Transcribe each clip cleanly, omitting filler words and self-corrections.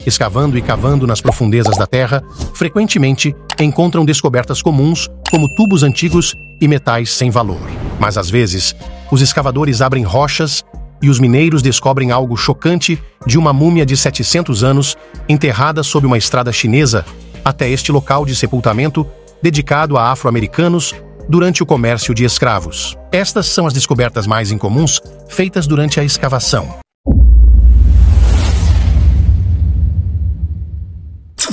Escavando e cavando nas profundezas da terra, frequentemente encontram descobertas comuns, como tubos antigos e metais sem valor. Mas às vezes, os escavadores abrem rochas e os mineiros descobrem algo chocante de uma múmia de 700 anos enterrada sob uma estrada chinesa até este local de sepultamento dedicado a afro-americanos durante o comércio de escravos. Estas são as descobertas mais incomuns feitas durante a escavação.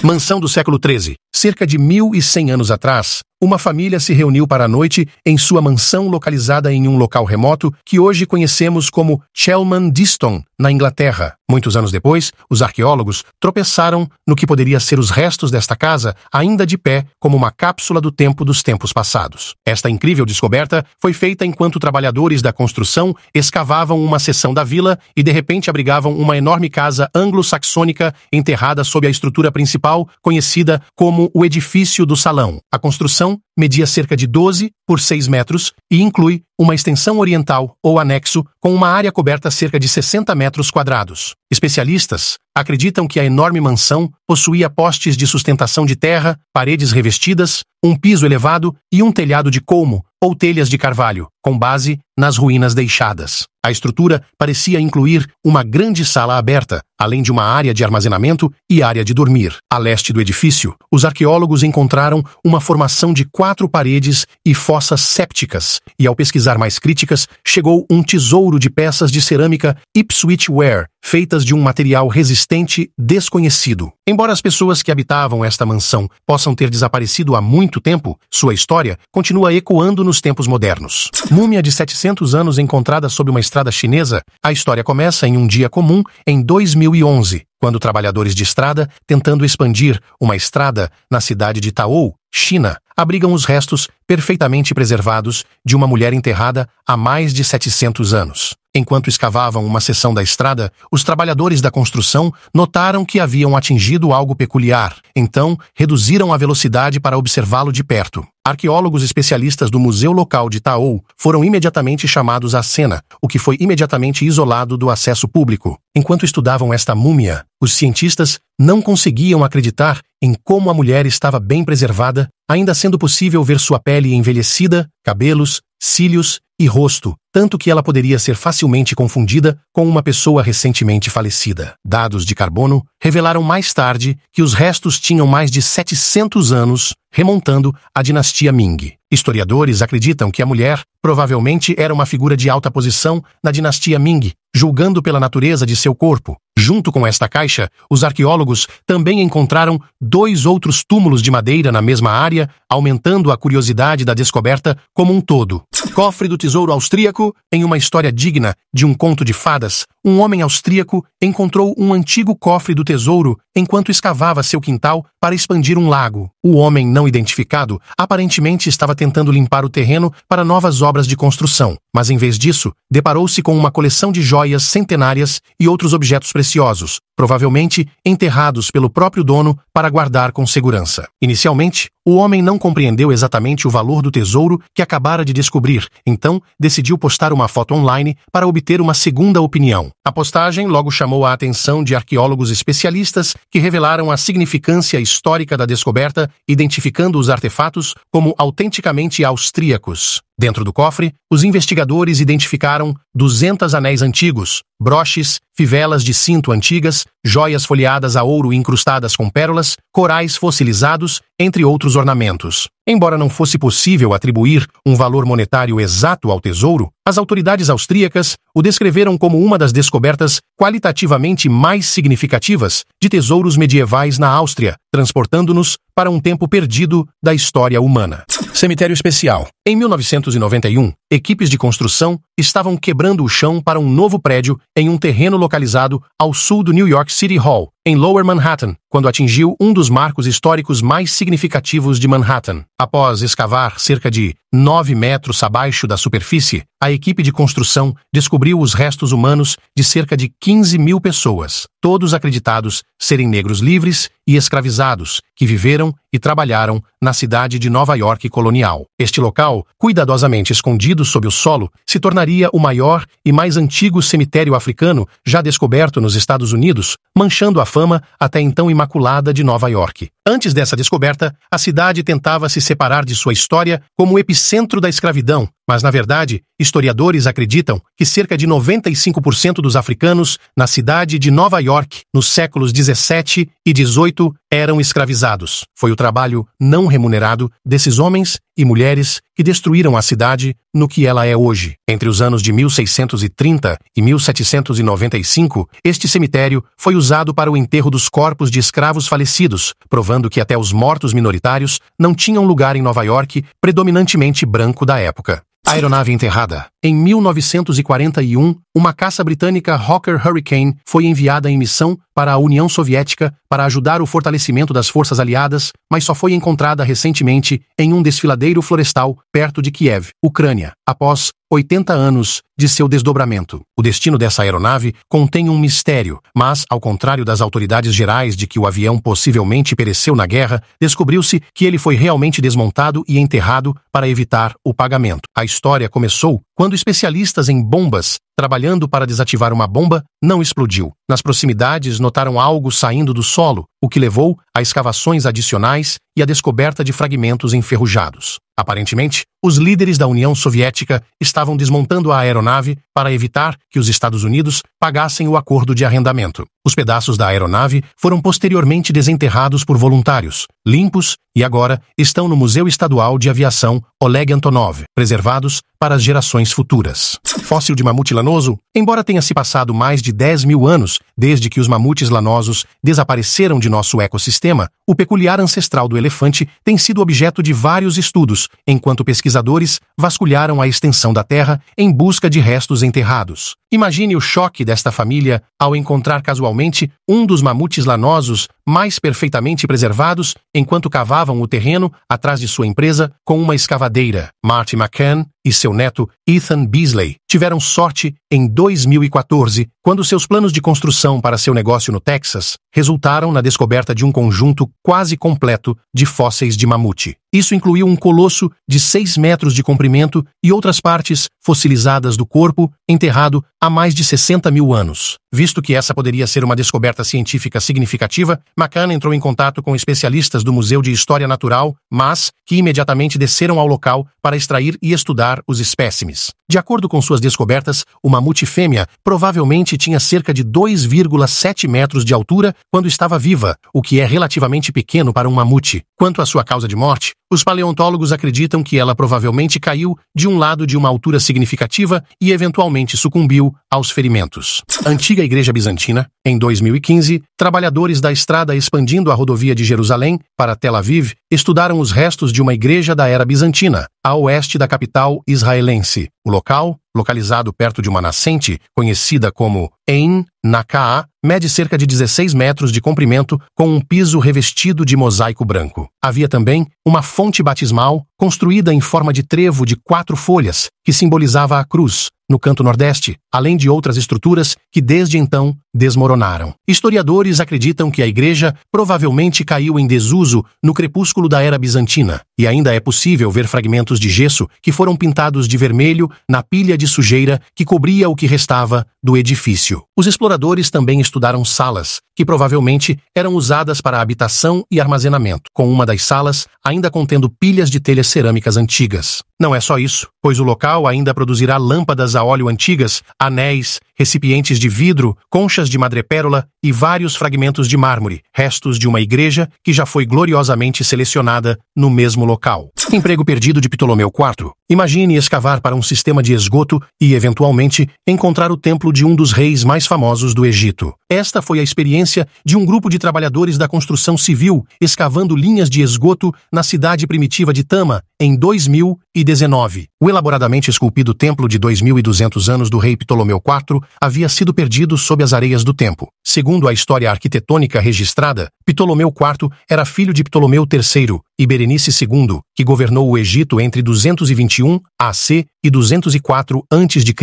Mansão do século XIII. Cerca de 1100 anos atrás, uma família se reuniu para a noite em sua mansão localizada em um local remoto que hoje conhecemos como Chelmsford, na Inglaterra. Muitos anos depois, os arqueólogos tropeçaram no que poderia ser os restos desta casa, ainda de pé, como uma cápsula do tempo dos tempos passados. Esta incrível descoberta foi feita enquanto trabalhadores da construção escavavam uma seção da vila e de repente abrigavam uma enorme casa anglo-saxônica enterrada sob a estrutura principal, conhecida como o edifício do salão. A construção media cerca de 12 por 6 metros e inclui uma extensão oriental ou anexo com uma área coberta cerca de 60 metros quadrados. Especialistas acreditam que a enorme mansão possuía postes de sustentação de terra, paredes revestidas, um piso elevado e um telhado de colmo ou telhas de carvalho, com base nas ruínas deixadas. A estrutura parecia incluir uma grande sala aberta, além de uma área de armazenamento e área de dormir. A leste do edifício, os arqueólogos encontraram uma formação de 4 paredes e fossas sépticas, e ao pesquisar mais críticas, chegou um tesouro de peças de cerâmica Ipswich ware, feitas de um material resistente desconhecido. Embora as pessoas que habitavam esta mansão possam ter desaparecido há muito tempo, sua história continua ecoando nos tempos modernos. Múmia de 700 anos encontrada sob uma estrada chinesa, a história começa em um dia comum em 2011, quando trabalhadores de estrada, tentando expandir uma estrada na cidade de Taou, China, abrigam os restos perfeitamente preservados de uma mulher enterrada há mais de 700 anos. Enquanto escavavam uma seção da estrada, os trabalhadores da construção notaram que haviam atingido algo peculiar, então reduziram a velocidade para observá-lo de perto. Arqueólogos especialistas do museu local de Taou foram imediatamente chamados à cena, o que foi imediatamente isolado do acesso público. Enquanto estudavam esta múmia, os cientistas não conseguiam acreditar em como a mulher estava bem preservada, ainda sendo possível ver sua pele envelhecida, cabelos, cílios e rosto, tanto que ela poderia ser facilmente confundida com uma pessoa recentemente falecida. Dados de carbono revelaram mais tarde que os restos tinham mais de 700 anos, remontando à dinastia Ming. Historiadores acreditam que a mulher provavelmente era uma figura de alta posição na dinastia Ming, julgando pela natureza de seu corpo. Junto com esta caixa, os arqueólogos também encontraram 2 outros túmulos de madeira na mesma área, aumentando a curiosidade da descoberta como um todo. Cofre do tesouro austríaco. Em uma história digna de um conto de fadas, um homem austríaco encontrou um antigo cofre do tesouro enquanto escavava seu quintal para expandir um lago. O homem não identificado aparentemente estava tentando limpar o terreno para novas obras de construção, mas em vez disso, deparou-se com uma coleção de joias centenárias e outros objetos preciosos, provavelmente enterrados pelo próprio dono para guardar com segurança. Inicialmente, o homem não compreendeu exatamente o valor do tesouro que acabara de descobrir, então decidiu postar uma foto online para obter uma segunda opinião. A postagem logo chamou a atenção de arqueólogos especialistas que revelaram a significância histórica da descoberta, identificando os artefatos como autenticamente austríacos. Dentro do cofre, os investigadores identificaram 200 anéis antigos, broches, fivelas de cinto antigas, joias folheadas a ouro incrustadas com pérolas, corais fossilizados, entre outros ornamentos. Embora não fosse possível atribuir um valor monetário exato ao tesouro, as autoridades austríacas o descreveram como uma das descobertas qualitativamente mais significativas de tesouros medievais na Áustria, transportando-nos para um tempo perdido da história humana. Cemitério especial. Em 1991, equipes de construção estavam quebrando o chão para um novo prédio em um terreno localizado ao sul do New York City Hall, em Lower Manhattan, quando atingiu um dos marcos históricos mais significativos de Manhattan. Após escavar cerca de 9 metros abaixo da superfície, a equipe de construção descobriu os restos humanos de cerca de 15 mil pessoas, todos acreditados serem negros livres e escravizados, que viveram e trabalharam na cidade de Nova York colonial. Este local, cuidadosamente escondido sob o solo, se tornaria o maior e mais antigo cemitério africano já descoberto nos Estados Unidos, manchando a fama até então imaculada de Nova York. Antes dessa descoberta, a cidade tentava se separar de sua história como o epicentro da escravidão, mas, na verdade, historiadores acreditam que cerca de 95% dos africanos na cidade de Nova York, nos séculos 17 e 18, eram escravizados. Foi o trabalho não remunerado desses homens e mulheres que destruíram a cidade no que ela é hoje. Entre os anos de 1630 e 1795, este cemitério foi usado para o enterro dos corpos de escravos falecidos, provando que até os mortos minoritários não tinham lugar em Nova York, predominantemente branco da época. Aeronave enterrada. Em 1941, uma caça britânica Hawker Hurricane foi enviada em missão para a União Soviética para ajudar o fortalecimento das forças aliadas, mas só foi encontrada recentemente em um desfiladeiro florestal perto de Kiev, Ucrânia, após 80 anos de seu desdobramento. O destino dessa aeronave contém um mistério, mas, ao contrário das autoridades gerais de que o avião possivelmente pereceu na guerra, descobriu-se que ele foi realmente desmontado e enterrado para evitar o pagamento. A história começou quando especialistas em bombas, trabalhando para desativar uma bomba, não explodiu. Nas proximidades, notaram algo saindo do solo, o que levou a escavações adicionais e a descoberta de fragmentos enferrujados. Aparentemente, os líderes da União Soviética estavam desmontando a aeronave para evitar que os Estados Unidos pagassem o acordo de arrendamento. Os pedaços da aeronave foram posteriormente desenterrados por voluntários, limpos e agora estão no Museu Estadual de Aviação Oleg Antonov, preservados para as gerações futuras. Fóssil de mamute lanoso? Embora tenha se passado mais de 10 mil anos desde que os mamutes lanosos desapareceram de nosso ecossistema, o peculiar ancestral do elefante tem sido objeto de vários estudos, enquanto pesquisadores vasculharam a extensão da Terra em busca de restos enterrados. Imagine o choque desta família ao encontrar casualmente um dos mamutes lanosos mais perfeitamente preservados enquanto cavavam o terreno atrás de sua empresa com uma escavadeira. Marty McCann e seu neto Ethan Beasley tiveram sorte em 2014, quando seus planos de construção para seu negócio no Texas resultaram na descoberta de um conjunto quase completo de fósseis de mamute. Isso incluiu um colosso de 6 metros de comprimento e outras partes fossilizadas do corpo enterrado há mais de 60 mil anos. Visto que essa poderia ser uma descoberta científica significativa, McCann entrou em contato com especialistas do Museu de História Natural, mas que imediatamente desceram ao local para extrair e estudar os espécimes. De acordo com suas descobertas, o mamute fêmea provavelmente tinha cerca de 2,7 metros de altura quando estava viva, o que é relativamente pequeno para um mamute. Quanto à sua causa de morte, os paleontólogos acreditam que ela provavelmente caiu de um lado de uma altura significativa e eventualmente sucumbiu aos ferimentos. Antiga Igreja Bizantina. Em 2015, trabalhadores da estrada expandindo a rodovia de Jerusalém para Tel Aviv estudaram os restos de uma igreja da era bizantina, a oeste da capital israelense. O local, localizado perto de uma nascente conhecida como Ein Naka'a, mede cerca de 16 metros de comprimento com um piso revestido de mosaico branco. Havia também uma fonte batismal construída em forma de trevo de 4 folhas, que simbolizava a cruz, no canto nordeste, além de outras estruturas que desde então desmoronaram. Historiadores acreditam que a igreja provavelmente caiu em desuso no crepúsculo da era bizantina, e ainda é possível ver fragmentos de gesso que foram pintados de vermelho na pilha de sujeira que cobria o que restava do edifício. Os exploradores também estudaram salas, que provavelmente eram usadas para habitação e armazenamento, com uma das salas ainda contendo pilhas de telhas cerâmicas antigas. Não é só isso, pois o local ainda produzirá lâmpadas a óleo antigas, anéis, recipientes de vidro, conchas de madrepérola e vários fragmentos de mármore, restos de uma igreja que já foi gloriosamente selecionada no mesmo local. Emprego perdido de Ptolomeu IV. Imagine escavar para um sistema de esgoto e, eventualmente, encontrar o templo de um dos reis mais famosos do Egito. Esta foi a experiência de um grupo de trabalhadores da construção civil escavando linhas de esgoto na cidade primitiva de Tama, em 2019. O elaboradamente esculpido templo de 2.200 anos do rei Ptolomeu IV havia sido perdido sob as areias do tempo. Segundo a história arquitetônica registrada, Ptolomeu IV era filho de Ptolomeu III e Berenice II, que governou o Egito entre 221 AC e 204 a.C.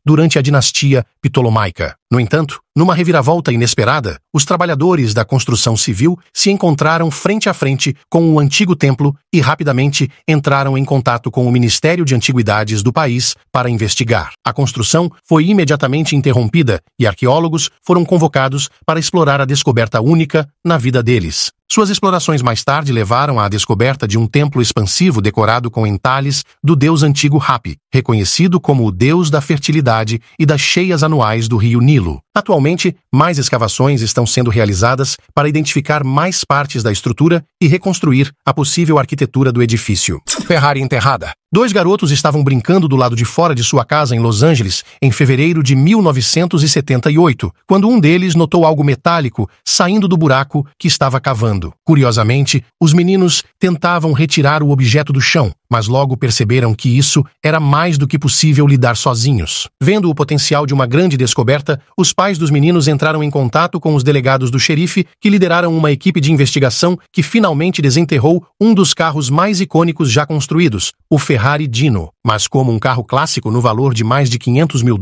durante a dinastia Ptolomaica. No entanto, numa reviravolta inesperada, os trabalhadores da construção civil se encontraram frente a frente com o antigo templo e rapidamente entraram em contato com o Ministério de Antiguidades do país para investigar. A construção foi imediatamente interrompida e arqueólogos foram convocados para explorar a descoberta única na vida deles. Suas explorações mais tarde levaram à descoberta de um templo expansivo decorado com entalhes do deus antigo Hapi, reconhecido como o deus da fertilidade e das cheias anuais do rio Nilo. Atualmente, mais escavações estão sendo realizadas para identificar mais partes da estrutura e reconstruir a possível arquitetura do edifício. Ferrari enterrada. 2 garotos estavam brincando do lado de fora de sua casa em Los Angeles em fevereiro de 1978, quando um deles notou algo metálico saindo do buraco que estava cavando. Curiosamente, os meninos tentavam retirar o objeto do chão, mas logo perceberam que isso era mais do que possível lidar sozinhos. Vendo o potencial de uma grande descoberta, os pais dos meninos entraram em contato com os delegados do xerife, que lideraram uma equipe de investigação que finalmente desenterrou um dos carros mais icônicos já construídos, o Ferrari Dino. Mas como um carro clássico no valor de mais de $500 mil,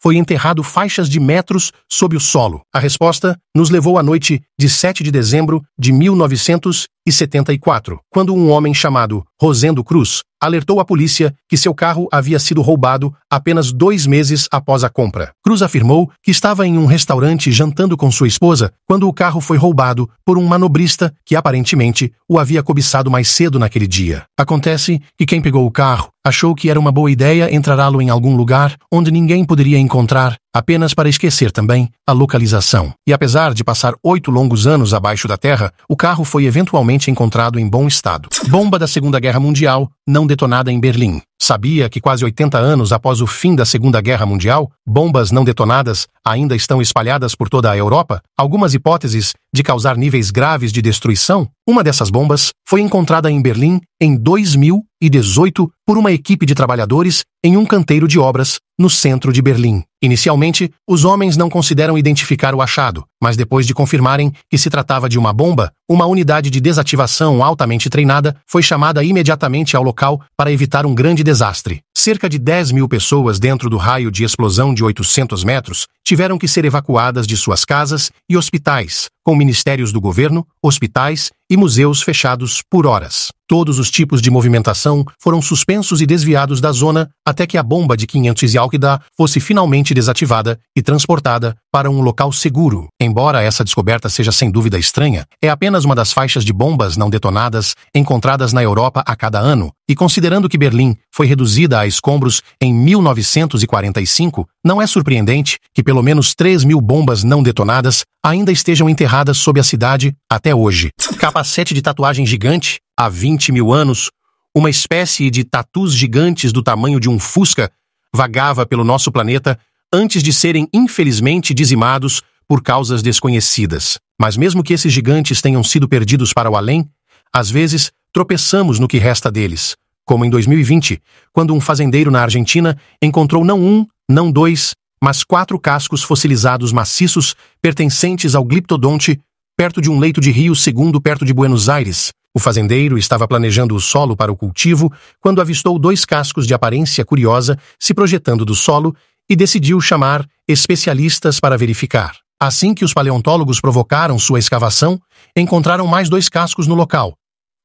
foi enterrado faixas de metros sob o solo. A resposta nos levou à noite de 7 de dezembro de 1974, quando um homem chamado Rosendo Cruz alertou a polícia que seu carro havia sido roubado apenas 2 meses após a compra. Cruz afirmou que estava em um restaurante jantando com sua esposa quando o carro foi roubado por um manobrista que aparentemente o havia cobiçado mais cedo naquele dia. Acontece que quem pegou o carro achou que era uma boa ideia entrará-lo em algum lugar onde ninguém poderia encontrar, apenas para esquecer também a localização. E apesar de passar 8 longos anos abaixo da terra, o carro foi eventualmente encontrado em bom estado. Bomba da Segunda Guerra Mundial não detonada em Berlim. Sabia que quase 80 anos após o fim da Segunda Guerra Mundial, bombas não detonadas ainda estão espalhadas por toda a Europa? Algumas hipóteses de causar níveis graves de destruição? Uma dessas bombas foi encontrada em Berlim em 2018 por uma equipe de trabalhadores em um canteiro de obras no centro de Berlim. Inicialmente, os homens não consideram identificar o achado, mas depois de confirmarem que se tratava de uma bomba, uma unidade de desativação altamente treinada foi chamada imediatamente ao local para evitar um grande desastre. Cerca de 10 mil pessoas dentro do raio de explosão de 800 metros tiveram que ser evacuadas de suas casas e hospitais, com ministérios do governo, hospitais e museus fechados por horas. Todos os tipos de movimentação foram suspensos e desviados da zona até que a bomba de 500 álquida fosse finalmente desativada e transportada para um local seguro. Embora essa descoberta seja sem dúvida estranha, é apenas uma das faixas de bombas não detonadas encontradas na Europa a cada ano, e considerando que Berlim foi reduzida a escombros em 1945, não é surpreendente que pelo menos 3 mil bombas não detonadas ainda estejam enterradas sob a cidade até hoje. Capacete de tatuagem gigante, há 20 mil anos, uma espécie de tatus gigantes do tamanho de um Fusca vagava pelo nosso planeta antes de serem infelizmente dizimados por causas desconhecidas. Mas mesmo que esses gigantes tenham sido perdidos para o além, às vezes tropeçamos no que resta deles, como em 2020, quando um fazendeiro na Argentina encontrou não um, não 2, mas 4 cascos fossilizados maciços pertencentes ao gliptodonte perto de um leito de rio segundo perto de Buenos Aires. O fazendeiro estava planejando o solo para o cultivo quando avistou 2 cascos de aparência curiosa se projetando do solo e decidiu chamar especialistas para verificar. Assim que os paleontólogos provocaram sua escavação, encontraram mais 2 cascos no local,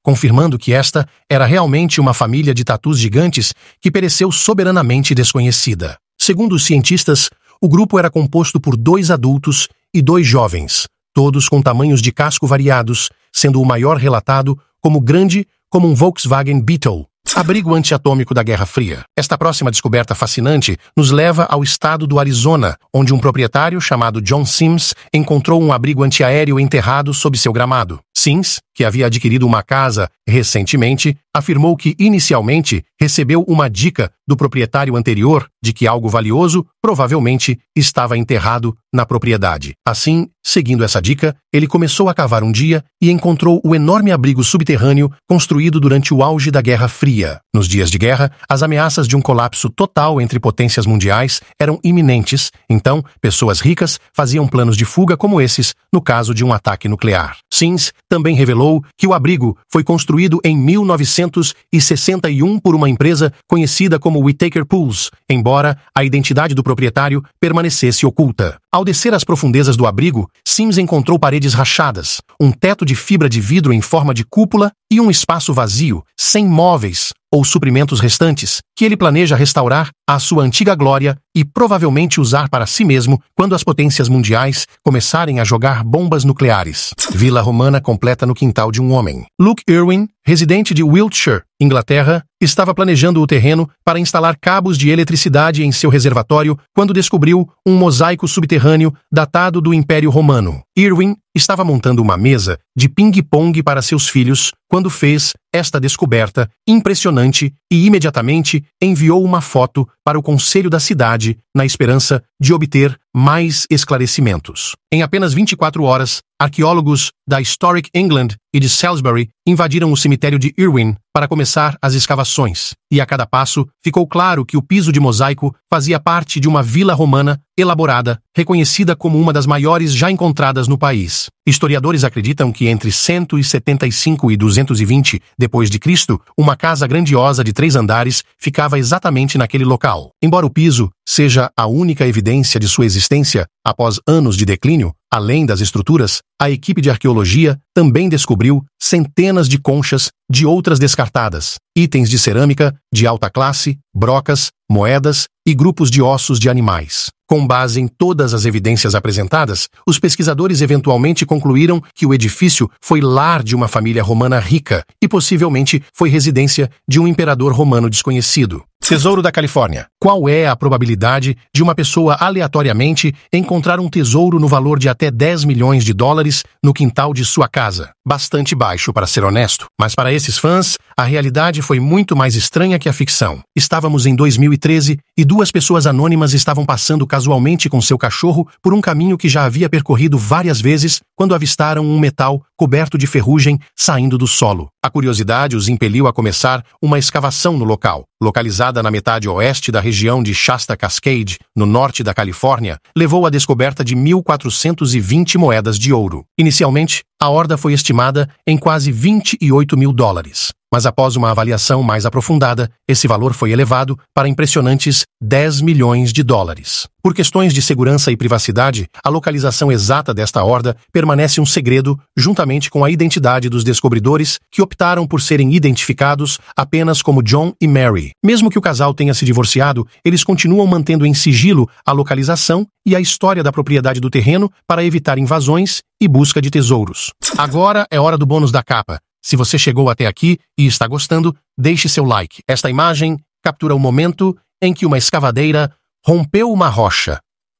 confirmando que esta era realmente uma família de tatus gigantes que pereceu soberanamente desconhecida. Segundo os cientistas, o grupo era composto por 2 adultos e 2 jovens, todos com tamanhos de casco variados, sendo o maior relatado como grande como um Volkswagen Beetle, abrigo antiatômico da Guerra Fria. Esta próxima descoberta fascinante nos leva ao estado do Arizona, onde um proprietário chamado John Sims encontrou um abrigo antiaéreo enterrado sob seu gramado. Sims, que havia adquirido uma casa recentemente, afirmou que inicialmente recebeu uma dica do proprietário anterior de que algo valioso provavelmente estava enterrado na propriedade. Assim, seguindo essa dica, ele começou a cavar um dia e encontrou o enorme abrigo subterrâneo construído durante o auge da Guerra Fria. Nos dias de guerra, as ameaças de um colapso total entre potências mundiais eram iminentes, então pessoas ricas faziam planos de fuga como esses no caso de um ataque nuclear. Sims também revelou que o abrigo foi construído em 1961 por uma empresa conhecida como Whittaker Pools, embora a identidade do proprietário permanecesse oculta. Ao descer as profundezas do abrigo, Sims encontrou paredes rachadas, um teto de fibra de vidro em forma de cúpula e um espaço vazio, sem móveis ou suprimentos restantes, que ele planeja restaurar à sua antiga glória e provavelmente usar para si mesmo quando as potências mundiais começarem a jogar bombas nucleares. Vila romana completa no quintal de um homem. Luke Irwin, residente de Wiltshire, Inglaterra, estava planejando o terreno para instalar cabos de eletricidade em seu reservatório quando descobriu um mosaico subterrâneo datado do Império Romano. Irwin estava montando uma mesa de ping-pong para seus filhos quando fez esta descoberta impressionante e imediatamente enviou uma foto para o conselho da cidade na esperança de obter mais esclarecimentos. Em apenas 24 horas, arqueólogos da Historic England e de Salisbury invadiram o cemitério de Irwin para começar as escavações, e a cada passo ficou claro que o piso de mosaico fazia parte de uma vila romana elaborada, reconhecida como uma das maiores já encontradas no país. Historiadores acreditam que entre 175 e 220 depois de Cristo, uma casa grandiosa de 3 andares ficava exatamente naquele local. Embora o piso seja a única evidência de sua existência após anos de declínio, além das estruturas, a equipe de arqueologia também descobriu centenas de conchas de outras descartadas, itens de cerâmica de alta classe, brocas, moedas e grupos de ossos de animais. Com base em todas as evidências apresentadas, os pesquisadores eventualmente concluíram que o edifício foi lar de uma família romana rica e possivelmente foi residência de um imperador romano desconhecido. Tesouro da Califórnia. Qual é a probabilidade de uma pessoa aleatoriamente encontrar um tesouro no valor de até 10 milhões de dólares no quintal de sua casa? Bastante baixo, para ser honesto. Mas para esses fãs, a realidade foi muito mais estranha que a ficção. Estávamos em 2013 e 2 pessoas anônimas estavam passando casualmente com seu cachorro por um caminho que já havia percorrido várias vezes quando avistaram um metal coberto de ferrugem saindo do solo. A curiosidade os impeliu a começar uma escavação no local. Localizada na metade oeste da região de Shasta Cascade, no norte da Califórnia, levou à descoberta de 1.420 moedas de ouro. Inicialmente, a horda foi estimada em quase 28 mil dólares. Mas após uma avaliação mais aprofundada, esse valor foi elevado para impressionantes 10 milhões de dólares. Por questões de segurança e privacidade, a localização exata desta horda permanece um segredo, juntamente com a identidade dos descobridores, que optaram por serem identificados apenas como John e Mary. Mesmo que o casal tenha se divorciado, eles continuam mantendo em sigilo a localização e a história da propriedade do terreno para evitar invasões e busca de tesouros. Agora é hora do bônus da capa. Se você chegou até aqui e está gostando, deixe seu like. Esta imagem captura o momento em que uma escavadeira rompeu uma rocha,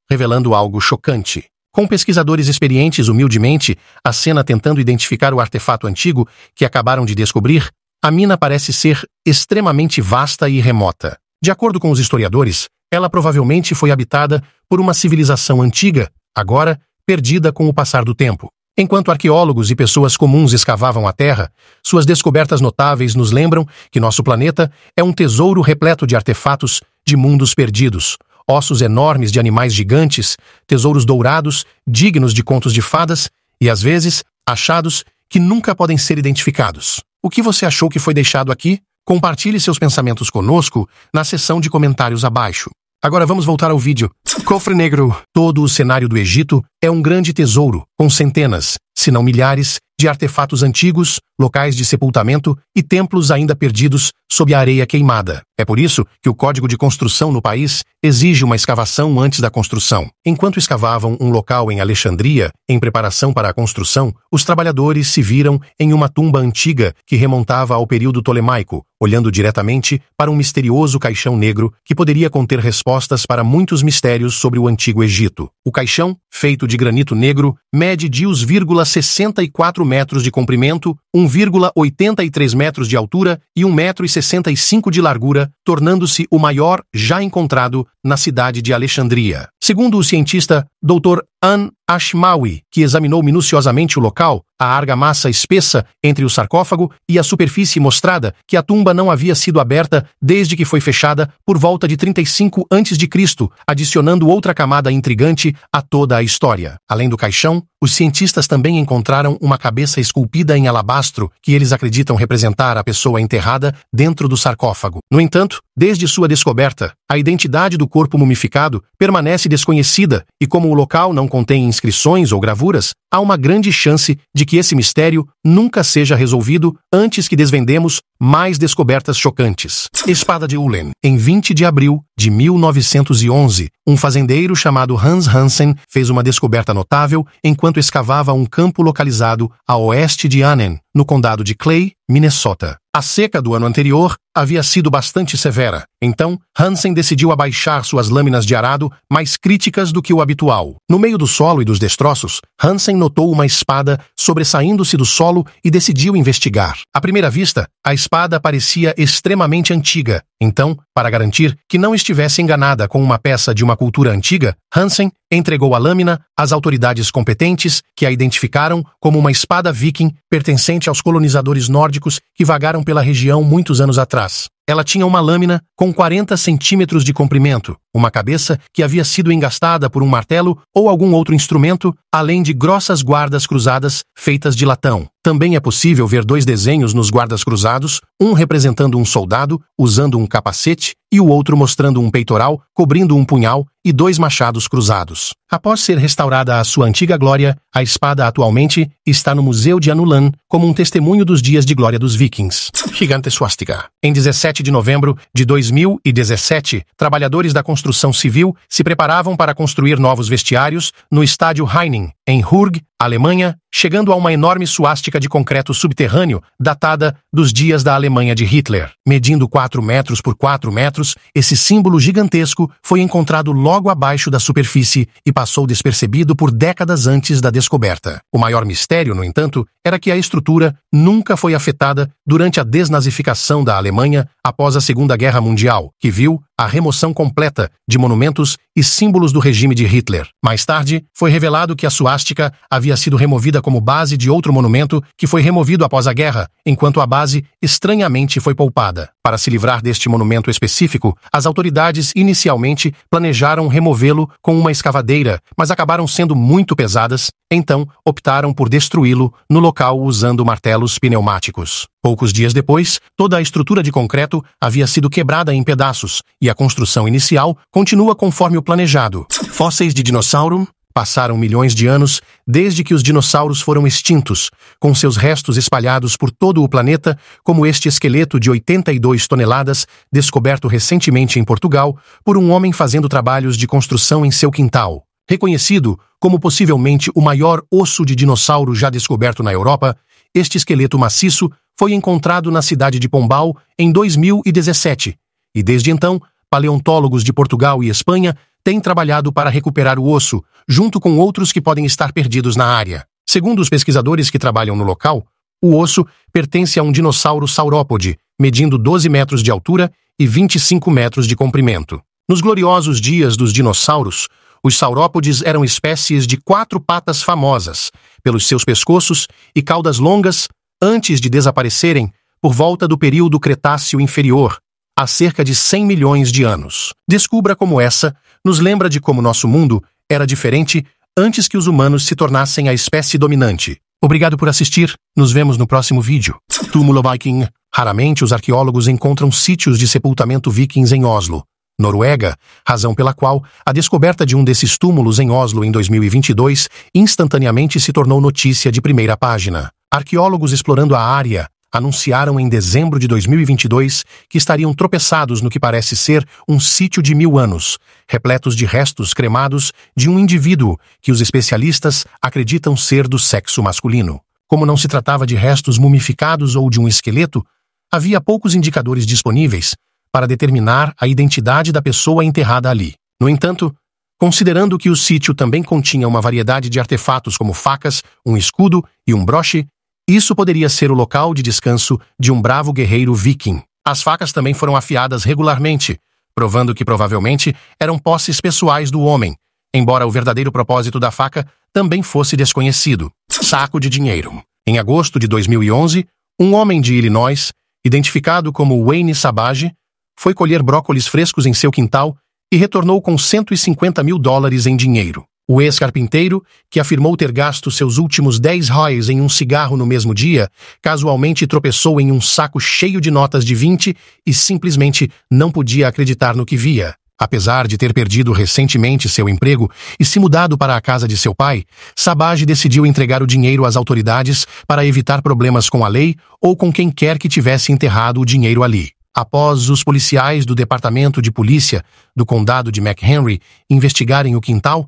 revelando algo chocante. Com pesquisadores experientes humildemente, a cena tentando identificar o artefato antigo que acabaram de descobrir, a mina parece ser extremamente vasta e remota. De acordo com os historiadores, ela provavelmente foi habitada por uma civilização antiga, agora perdida com o passar do tempo. Enquanto arqueólogos e pessoas comuns escavavam a Terra, suas descobertas notáveis nos lembram que nosso planeta é um tesouro repleto de artefatos de mundos perdidos, ossos enormes de animais gigantes, tesouros dourados, dignos de contos de fadas e, às vezes, achados que nunca podem ser identificados. O que você achou que foi deixado aqui? Compartilhe seus pensamentos conosco na seção de comentários abaixo. Agora vamos voltar ao vídeo. Cofre Negro. Todo o cenário do Egito é um grande tesouro, com centenas, se não milhares, de artefatos antigos, locais de sepultamento e templos ainda perdidos sob a areia queimada. É por isso que o Código de Construção no país exige uma escavação antes da construção. Enquanto escavavam um local em Alexandria, em preparação para a construção, os trabalhadores se viram em uma tumba antiga que remontava ao período tolemaico, olhando diretamente para um misterioso caixão negro que poderia conter respostas para muitos mistérios sobre o Antigo Egito. O caixão, feito de granito negro, mede 1,64 metros de comprimento, 1,83 metros de altura e 1,65 m de largura, tornando-se o maior já encontrado na cidade de Alexandria. Segundo o cientista Dr. An Ashmawi, que examinou minuciosamente o local, a argamassa espessa entre o sarcófago e a superfície mostrada que a tumba não havia sido aberta desde que foi fechada por volta de 35 a.C., adicionando outra camada intrigante a toda a história. Além do caixão, os cientistas também encontraram uma cabeça esculpida em alabastro que eles acreditam representar a pessoa enterrada dentro do sarcófago. No entanto, desde sua descoberta, a identidade do corpo mumificado permanece desconhecida e, como o local não contém inscrições ou gravuras, há uma grande chance de que esse mistério nunca seja resolvido antes que desvendemos mais descobertas chocantes. Espada de Ulen. Em 20 de abril de 1911, um fazendeiro chamado Hans Hansen fez uma descoberta notável enquanto escavava um campo localizado a oeste de Annan, no condado de Clay, Minnesota. A seca do ano anterior havia sido bastante severa, então Hansen decidiu abaixar suas lâminas de arado mais críticas do que o habitual. No meio do solo e dos destroços, Hansen notou uma espada sobressaindo-se do solo e decidiu investigar. À primeira vista, a espada parecia extremamente antiga. Então, para garantir que não estivesse enganada com uma peça de uma cultura antiga, Hansen entregou a lâmina às autoridades competentes, que a identificaram como uma espada viking pertencente aos colonizadores nórdicos que vagaram pela região muitos anos atrás. Ela tinha uma lâmina com 40 centímetros de comprimento, uma cabeça que havia sido engastada por um martelo ou algum outro instrumento, além de grossas guardas cruzadas feitas de latão. Também é possível ver dois desenhos nos guardas cruzados, um representando um soldado usando um capacete e o outro mostrando um peitoral cobrindo um punhal e dois machados cruzados. Após ser restaurada à sua antiga glória, a espada atualmente está no Museu de Anuland como um testemunho dos dias de glória dos vikings. Gigante swastika. Em 17 de novembro de 2017, trabalhadores da construção civil se preparavam para construir novos vestiários no estádio Heining, em Hurg, Alemanha, chegando a uma enorme suástica de concreto subterrâneo datada dos dias da Alemanha de Hitler. Medindo 4 metros por 4 metros, esse símbolo gigantesco foi encontrado logo abaixo da superfície e passou despercebido por décadas antes da descoberta. O maior mistério, no entanto, era que a estrutura nunca foi afetada durante a desnazificação da Alemanha após a Segunda Guerra Mundial, que viu a remoção completa de monumentos e símbolos do regime de Hitler. Mais tarde, foi revelado que a suástica havia sido removida como base de outro monumento que foi removido após a guerra, enquanto a base estranhamente foi poupada. Para se livrar deste monumento específico, as autoridades inicialmente planejaram removê-lo com uma escavadeira, mas acabaram sendo muito pesadas, então optaram por destruí-lo no local usando martelos pneumáticos. Poucos dias depois, toda a estrutura de concreto havia sido quebrada em pedaços e a construção inicial continua conforme o planejado. Fósseis de dinossauro. Passaram milhões de anos desde que os dinossauros foram extintos, com seus restos espalhados por todo o planeta, como este esqueleto de 82 toneladas descoberto recentemente em Portugal por um homem fazendo trabalhos de construção em seu quintal. Reconhecido como possivelmente o maior osso de dinossauro já descoberto na Europa, este esqueleto maciço foi encontrado na cidade de Pombal em 2017, e desde então, paleontólogos de Portugal e Espanha têm trabalhado para recuperar o osso, junto com outros que podem estar perdidos na área. Segundo os pesquisadores que trabalham no local, o osso pertence a um dinossauro saurópode, medindo 12 metros de altura e 25 metros de comprimento. Nos gloriosos dias dos dinossauros, os saurópodes eram espécies de 4 patas famosas, pelos seus pescoços e caudas longas, antes de desaparecerem por volta do período Cretáceo Inferior, há cerca de 100 milhões de anos. Descubra como essa nos lembra de como nosso mundo era diferente antes que os humanos se tornassem a espécie dominante. Obrigado por assistir, nos vemos no próximo vídeo. Túmulo Viking. Raramente os arqueólogos encontram sítios de sepultamento vikings em Oslo, Noruega, razão pela qual a descoberta de um desses túmulos em Oslo em 2022 instantaneamente se tornou notícia de primeira página. Arqueólogos explorando a área anunciaram em dezembro de 2022 que estariam tropeçados no que parece ser um sítio de 1000 anos, repletos de restos cremados de um indivíduo que os especialistas acreditam ser do sexo masculino. Como não se tratava de restos mumificados ou de um esqueleto, havia poucos indicadores disponíveis para determinar a identidade da pessoa enterrada ali. No entanto, considerando que o sítio também continha uma variedade de artefatos como facas, um escudo e um broche, isso poderia ser o local de descanso de um bravo guerreiro viking. As facas também foram afiadas regularmente, provando que provavelmente eram posses pessoais do homem, embora o verdadeiro propósito da faca também fosse desconhecido. Saco de dinheiro. Em agosto de 2011, um homem de Illinois, identificado como Wayne Sabage, foi colher brócolis frescos em seu quintal e retornou com $150 mil em dinheiro. O ex-carpinteiro, que afirmou ter gasto seus últimos 10 reais em um cigarro no mesmo dia, casualmente tropeçou em um saco cheio de notas de 20 e simplesmente não podia acreditar no que via. Apesar de ter perdido recentemente seu emprego e se mudado para a casa de seu pai, Sabaj decidiu entregar o dinheiro às autoridades para evitar problemas com a lei ou com quem quer que tivesse enterrado o dinheiro ali. Após os policiais do Departamento de Polícia do Condado de McHenry investigarem o quintal,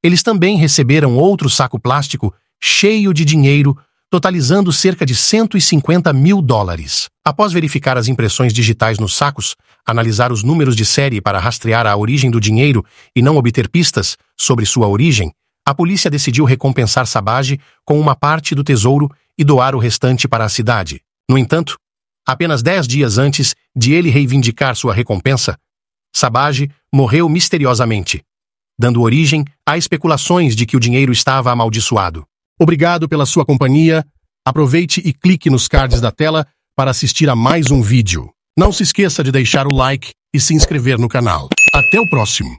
eles também receberam outro saco plástico cheio de dinheiro, totalizando cerca de $150 mil. Após verificar as impressões digitais nos sacos, analisar os números de série para rastrear a origem do dinheiro e não obter pistas sobre sua origem, a polícia decidiu recompensar Sabaj com uma parte do tesouro e doar o restante para a cidade. No entanto, apenas 10 dias antes de ele reivindicar sua recompensa, Sabaj morreu misteriosamente, dando origem a especulações de que o dinheiro estava amaldiçoado. Obrigado pela sua companhia. Aproveite e clique nos cards da tela para assistir a mais um vídeo. Não se esqueça de deixar o like e se inscrever no canal. Até o próximo!